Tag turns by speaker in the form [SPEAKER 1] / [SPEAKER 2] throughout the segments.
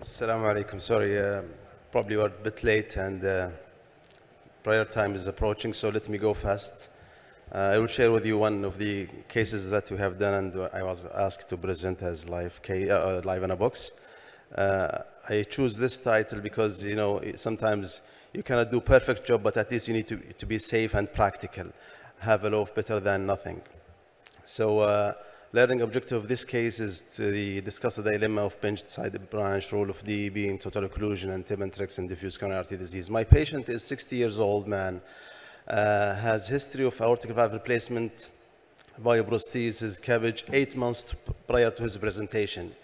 [SPEAKER 1] Assalamu alaikum. Sorry, probably we're a bit late and prayer time is approaching, so let me go fast. I will share with you one of the cases that we have done, and I was asked to present as live in a box. I choose this title because, you know, sometimes you cannot do perfect job, but at least you need to be safe and practical. Have a loaf better than nothing. So learning objective of this case is to discuss the dilemma of pinched side branch, role of DEB in total occlusion and Tibentrix and diffuse coronary artery disease. My patient is 60 years old man, has history of aortic valve replacement, bioprosthesis, CABG, 8 months prior to his presentation.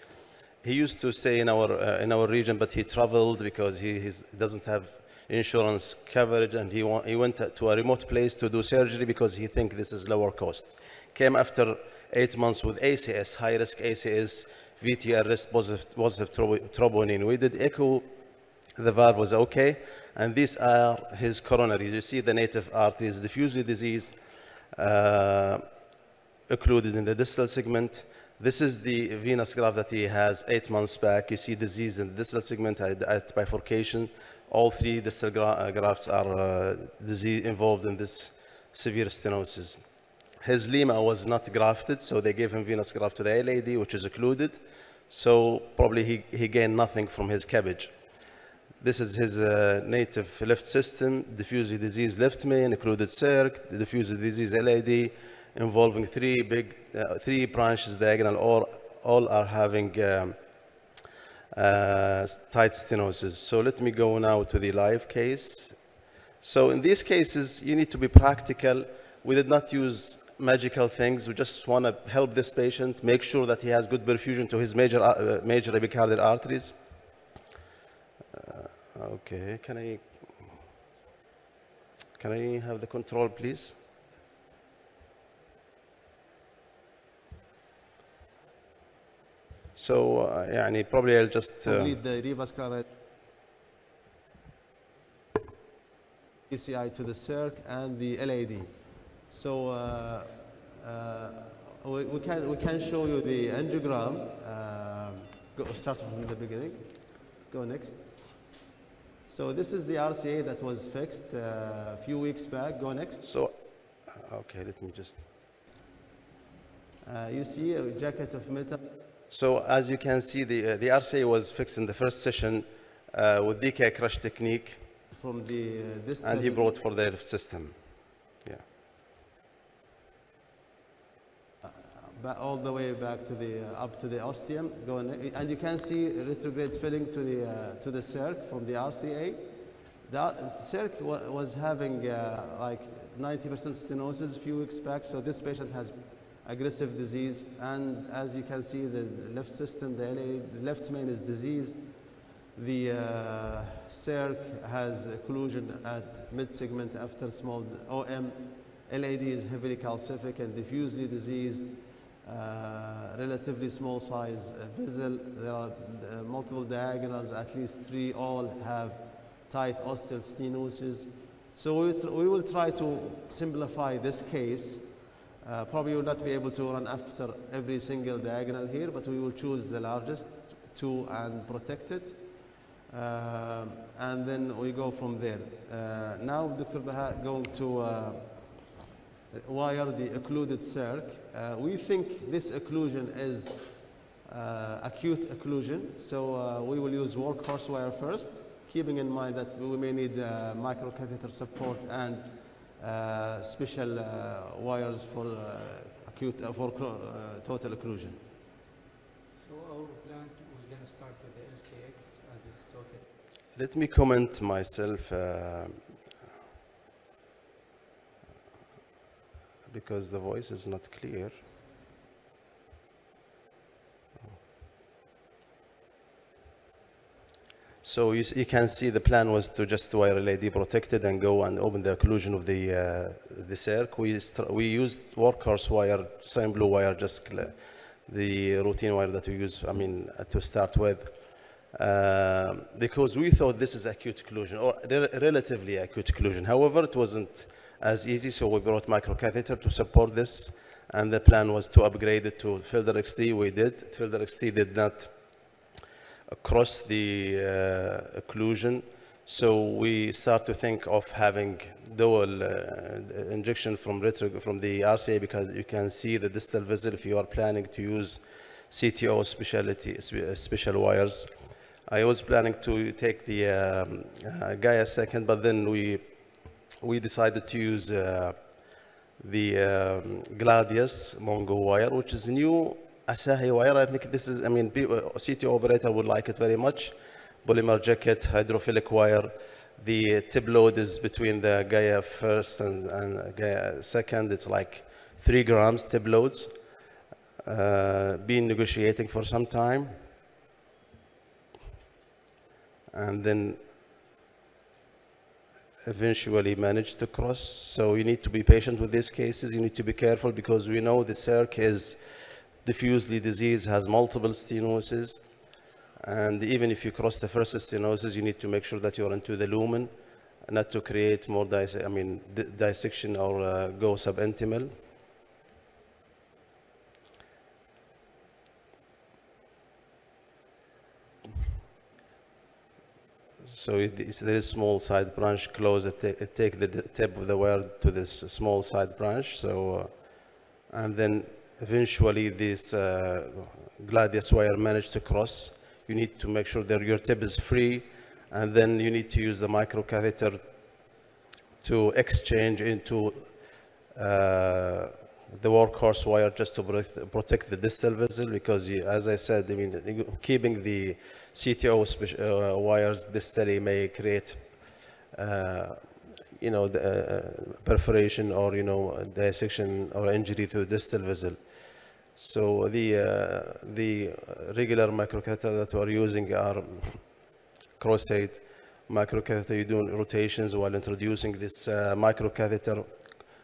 [SPEAKER 1] He used to stay in our region, but he traveled because he doesn't have insurance coverage, and he went to a remote place to do surgery because he thinks this is lower cost. Came after 8 months with ACS, high-risk ACS, VTR risk positive troponin. We did echo, the valve was okay, and these are his coronaries. You see the native arteries, diffuse disease occluded in the distal segment. This is the venous graft that he has 8 months back. You see disease in the distal segment at bifurcation. All 3 distal grafts are disease involved in this severe stenosis. His lima was not grafted, so they gave him venous graft to the LAD, which is occluded. So probably he gained nothing from his CABG. This is his native left system, diffuse disease left main, occluded circ, diffuse disease LAD, involving 3 branches diagonal, all are having tight stenosis. So let me go now to the live case. So in these cases, you need to be practical. We did not use magical things. We just want to help this patient, make sure that he has good perfusion to his major epicardial arteries. Okay, can I have the control, please? So, probably I'll just
[SPEAKER 2] lead the revascular PCI to the circ and the LAD. So we can show you the angiogram. Start from the beginning. Go next. So this is the RCA that was fixed a few weeks back. Go next.
[SPEAKER 1] So, okay, let me just.
[SPEAKER 2] You see a jacket of metal.
[SPEAKER 1] So as you can see, the RCA was fixed in the first session with DK crush technique.
[SPEAKER 2] From the
[SPEAKER 1] and he brought for the system. Yeah.
[SPEAKER 2] All the way back to the up to the ostium, and you can see retrograde filling to the circ from the RCA. The circ was having like 90% stenosis a few weeks back, so this patient has aggressive disease, and as you can see, the left system, the left main is diseased. The circ has occlusion at mid-segment after small OM. LAD is heavily calcific and diffusely diseased. Relatively small size vessel. There are multiple diagonals, at least 3, all have tight ostial stenosis. So we will try to simplify this case. Probably will not be able to run after every single diagonal here, but we will choose the largest 2 and protect it. And then we go from there. Now Dr. Baha going to wire the occluded circ. We think this occlusion is acute occlusion, so we will use workhorse wire first, keeping in mind that we may need microcatheter support and special wires for total occlusion.
[SPEAKER 3] So our plan was going to start with the LCX as it's total.
[SPEAKER 1] Let me comment myself because the voice is not clear. So you can see the plan was to just wire LAD protected and go and open the occlusion of the circ. We used workhorse wire, same blue wire, just the routine wire that we use, to start with, because we thought this is acute occlusion or relatively acute occlusion. However, it wasn't as easy, so we brought microcatheter to support this, and the plan was to upgrade it to Filter XT. We did. Filter XT did not across the occlusion. So we start to think of having dual injection from the RCA, because you can see the distal vessel if you are planning to use CTO special wires. I was planning to take the Gaia second, but then we decided to use the Gladius Mongo wire, which is new Asahi wire. I think this is, I mean, CTO operator would like it very much. Polymer jacket, hydrophilic wire. The tip load is between the Gaia first and Gaia second. It's like 3 grams tip loads. Been negotiating for some time. And then eventually managed to cross. So you need to be patient with these cases. You need to be careful, because we know the circ is diffusely disease, has multiple stenosis. And even if you cross the first stenosis, you need to make sure that you're into the lumen, not to create more dissection or go subintimal. So there is small side branch close. Take the tip of the wire to this small side branch. So, and then eventually this Gladius wire managed to cross. You need to make sure that your tip is free, and then you need to use the microcatheter to exchange into the workhorse wire, just to protect the distal vessel, because as I said, I mean, keeping the CTO wires distally may create, perforation or, dissection or injury to the distal vessel. So the regular microcatheter that we are using are cross-head microcatheter. You do rotations while introducing this microcatheter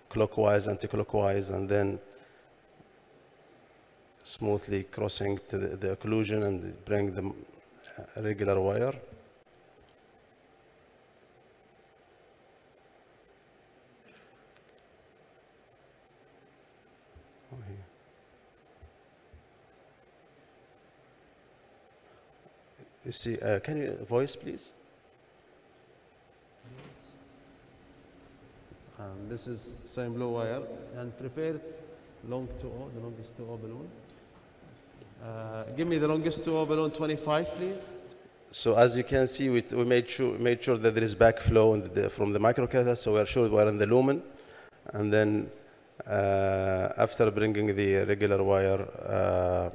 [SPEAKER 1] clockwise, anti-clockwise, and then smoothly crossing to the occlusion and bring the regular wire. You see, can you voice, please?
[SPEAKER 2] This is same blue wire, and prepare long 2O, the longest 2O balloon. Give me the longest 2O balloon, 25, please.
[SPEAKER 1] So as you can see, we made sure that there is backflow from the microcatheter, so we are sure we are in the lumen. And then after bringing the regular wire,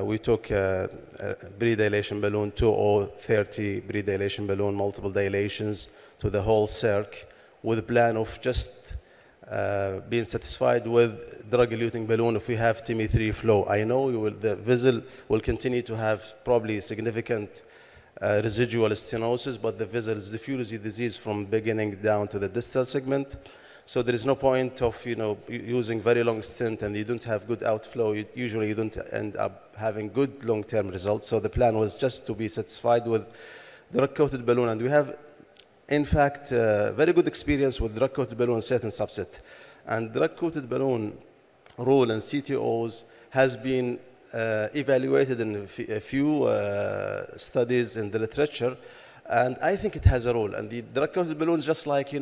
[SPEAKER 1] we took a pre-dilation balloon, 2O30 pre-dilation balloon, multiple dilations to the whole circ, with a plan of just being satisfied with drug-eluting balloon if we have TIMI3 flow. I know the vessel will continue to have probably significant residual stenosis, but the vessel is diffusely disease from beginning down to the distal segment. So there is no point of using very long stent and you don't have good outflow. Usually you don't end up having good long-term results. So the plan was just to be satisfied with drug-coated balloon, and we have, in fact, very good experience with drug-coated balloon in certain subset. And drug-coated balloon role in CTOs has been evaluated in a few studies in the literature, and I think it has a role. And the drug-coated balloon is just like,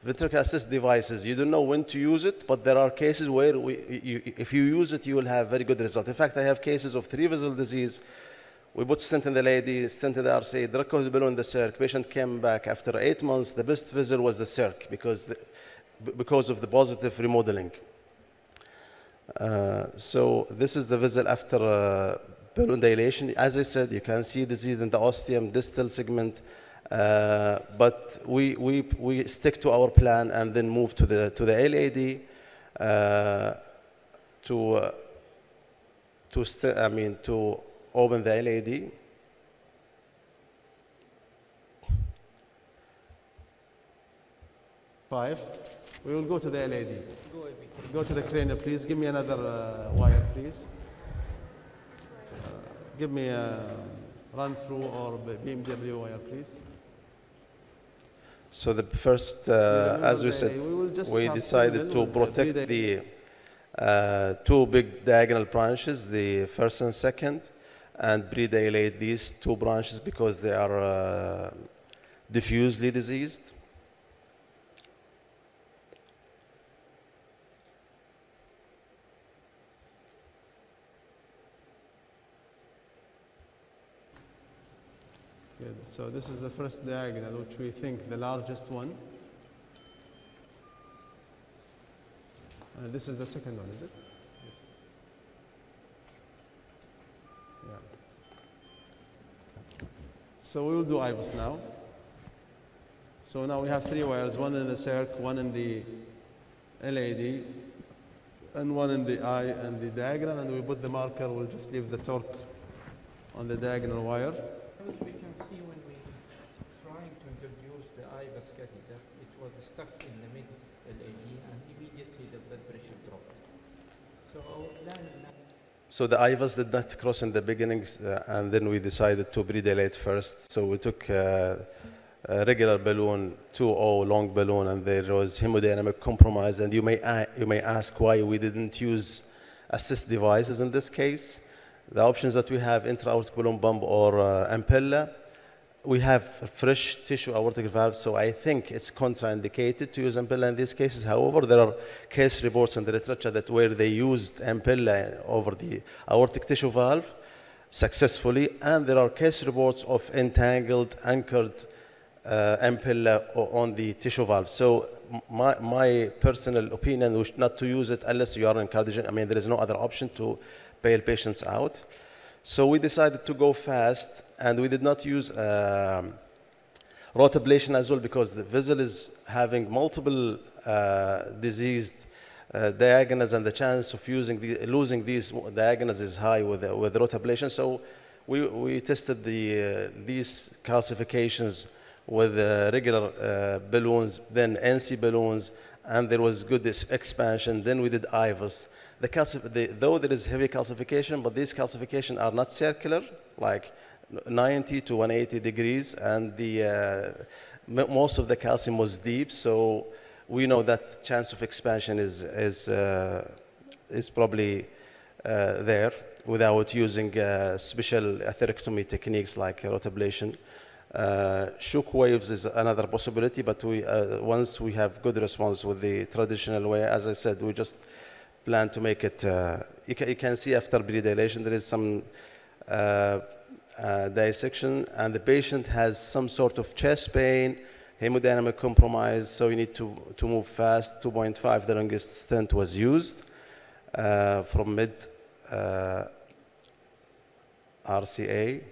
[SPEAKER 1] ventricular assist devices. You don't know when to use it, but there are cases where if you use it, you will have very good result. In fact, I have cases of 3-vessel disease. We put stent in the lady, stent in the RCA, drug-coated balloon in the circ. Patient came back after 8 months. The best vessel was the circ because of the positive remodeling. So this is the vessel after balloon dilation. As I said, you can see disease in the ostium, distal segment. But we stick to our plan and then move to the LAD to open the LAD.
[SPEAKER 2] We will go to the LAD. Go to the cranial, please. Give me another wire, please. Give me a run-through or BMW wire, please.
[SPEAKER 1] So the first, as we said, we decided to protect the 2 big diagonal branches, the first and second. and predilate these two branches because they are diffusely diseased.
[SPEAKER 2] Good. So this is the first diagonal, which we think the largest one. And this is the second one, is it?
[SPEAKER 3] Yes.
[SPEAKER 2] Yeah. So we will do IVUS now. So now we have 3 wires, one in the circ, one in the LAD, and one in the eye and the diagonal, and we put the marker, we'll just leave the torque on the diagonal wire.
[SPEAKER 3] As we can see, when we trying to introduce the IVUS catheter, it was stuck in the mid LAD, and immediately the blood pressure dropped. So our plan now.
[SPEAKER 1] So the IVUS did not cross in the beginning, and then we decided to predilate first. So we took a regular balloon, 2O long balloon, and there was hemodynamic compromise. And you may ask why we didn't use assist devices in this case. The options that we have, intra-aortic balloon pump or Impella. We have fresh tissue aortic valve, so I think it's contraindicated to use Impella in these cases. However, there are case reports in the literature that where they used Impella over the aortic tissue valve successfully, and there are case reports of entangled, anchored Impella on the tissue valve. So my personal opinion was not to use it unless you are in cardiology. I mean, there is no other option to bail patients out. So we decided to go fast, and we did not use rotablation as well because the vessel is having multiple diseased diagonals, and the chance of losing these diagonals is high with rotablation. So we tested these calcifications with regular balloons, then NC balloons, and there was good expansion. Then we did IVUS. Though there is heavy calcification, but these calcifications are not circular, like 90 to 180 degrees, and most of the calcium was deep, so we know that chance of expansion is probably there without using special atherectomy techniques like rotablation. Shock waves is another possibility, but once we have good response with the traditional way, as I said, we just plan to make it. You can see after predilation there is some dissection, and the patient has some sort of chest pain, hemodynamic compromise, so you need to move fast. 2.5, the longest stent was used from mid RCA.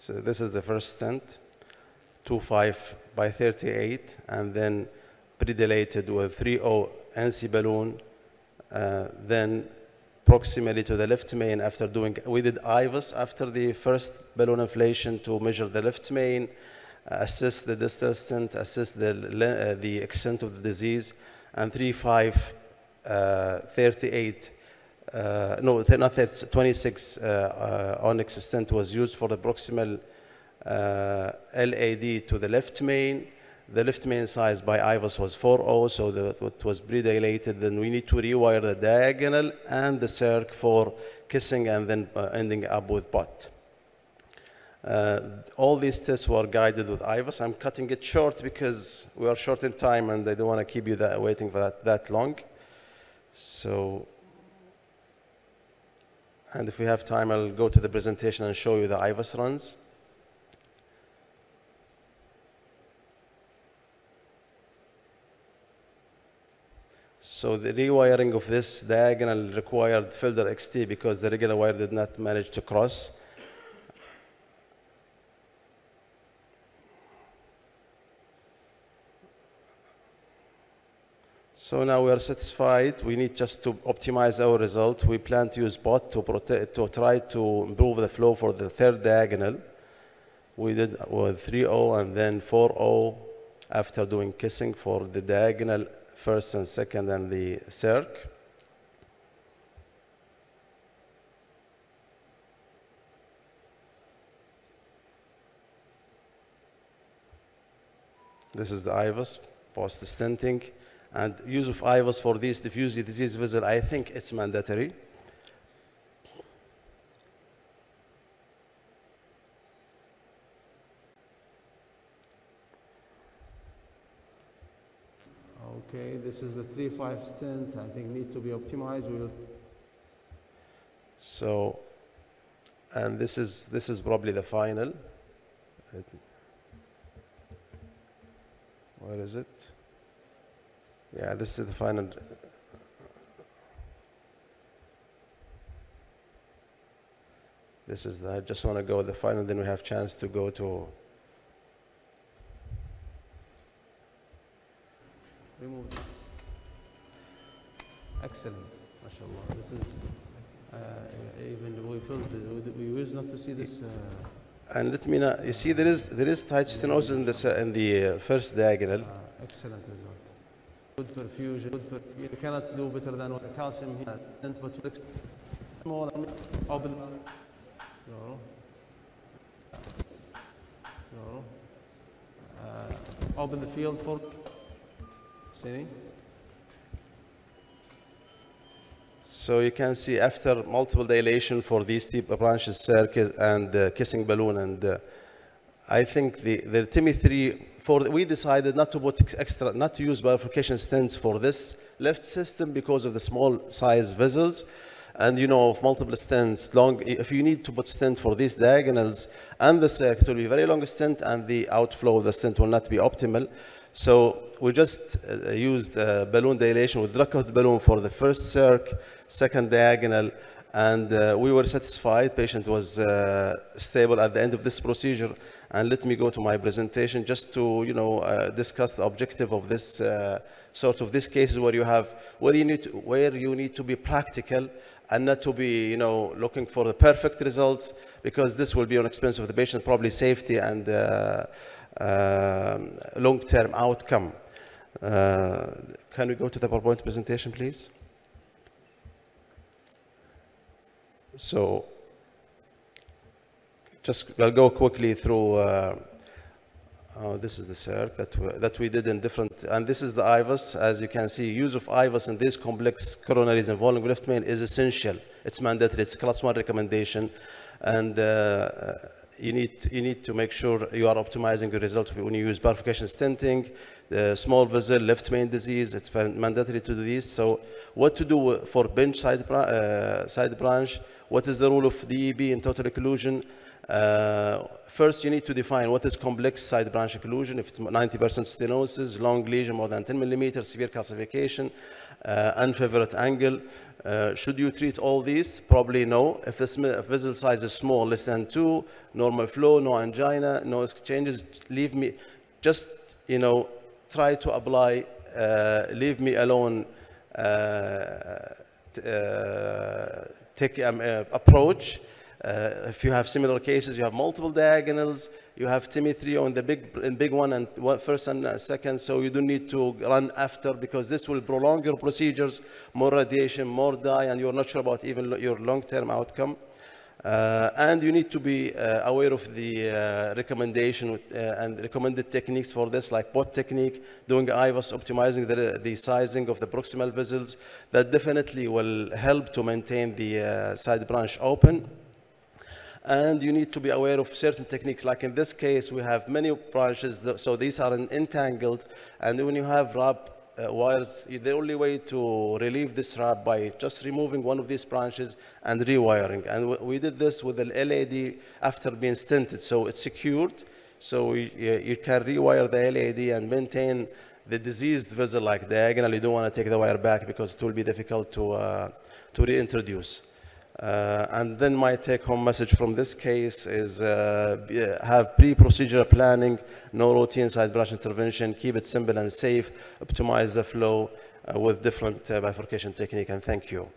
[SPEAKER 1] So this is the first stent, 2.5 by 38, and then predilated with 3.0 NC balloon, then proximally to the left main after we did IVUS after the first balloon inflation to measure the left main, assess the distal stent, assess the extent of the disease, and 3.5, 38, no, not 30, 26 onyx stent was used for the proximal LAD to the left main. The left main size by IVUS was 4.0, so it was predilated. Then we need to rewire the diagonal and the circ for kissing, and then ending up with POT. All these tests were guided with IVUS. I'm cutting it short because we are short in time, and I don't want to keep you waiting for that long. So, and if we have time, I'll go to the presentation and show you the IVUS runs. So the rewiring of this diagonal required Felder XT because the regular wire did not manage to cross. So now we are satisfied. We need just to optimize our result. We plan to use POT to try to improve the flow for the third diagonal. We did with 3.0 and then 4.0 after doing kissing for the diagonal first and second and the circ. This is the IVUS, post-stenting. And use of IVUS for these diffuse disease vessel, I think it's mandatory.
[SPEAKER 2] Okay, this is the 3-5 stent. I think need to be optimized. We will.
[SPEAKER 1] So, and this is probably the final. Where is it? Yeah, this is the final. This is the, I just want to go with the final, then we have chance to go to.
[SPEAKER 2] Remove this. Excellent, mashallah. This is, even we felt, we used not to see this.
[SPEAKER 1] And let me know, you see there is tight stenosis in the first diagonal.
[SPEAKER 2] Excellent result. Good perfusion, you cannot do better than what the calcium here. But small, open. No. No. Open the field for. See?
[SPEAKER 1] So you can see after multiple dilation for these deep branches, circuit and kissing balloon, and I think the TIMI-3 we decided not to put extra, not to use bifurcation stents for this left system because of the small size vessels, and of multiple stents. If you need to put stent for these diagonals and the circuit, it will be very long stent, and the outflow of the stent will not be optimal. So we just used balloon dilation with drug-coated balloon for the first circ, second diagonal, and we were satisfied. Patient was stable at the end of this procedure. And let me go to my presentation just to discuss the objective of this sort of this cases where you need to be practical and not to be looking for the perfect results, because this will be on expense of the patient, probably safety and long-term outcome. Can we go to the PowerPoint presentation, please? So, I'll go quickly through. This is the circ that we did in different, and this is the IVUS. As you can see, use of IVUS in these complex coronaries involving left main is essential. It's mandatory. It's class 1 recommendation, and you need to make sure you are optimizing your results when you use bifurcation stenting, the small vessel, left main disease. It's mandatory to do this. So, what to do for bench side branch? What is the role of DEB in total occlusion? First, you need to define what is complex side branch occlusion. If it's 90% stenosis, long lesion more than 10 millimeters, severe calcification, unfavorite angle. Should you treat all these? Probably no. If the vessel size is small, less than 2, normal flow, no angina, no exchanges, leave me. Just try to apply. Leave me alone. Take approach. If you have similar cases, you have multiple diagonals, you have TIMI-3 on the big one and first and second, so you don't need to run after, because this will prolong your procedures, more radiation, more dye, and you're not sure about even your long-term outcome. And you need to be aware of the recommendation and recommended techniques for this, like POT technique, doing IVUS, optimizing the sizing of the proximal vessels. That definitely will help to maintain the side branch open. And you need to be aware of certain techniques, like in this case, we have many branches, so these are entangled, and when you have wrap wires, the only way to relieve this wrap by just removing one of these branches and rewiring. And we did this with the LAD after being stented, so it's secured, so you can rewire the LAD and maintain the diseased vessel like diagonal. You don't want to take the wire back because it will be difficult to reintroduce. And then my take-home message from this case is have pre-procedural planning, no routine side branch intervention, keep it simple and safe, optimize the flow with different bifurcation technique, and thank you.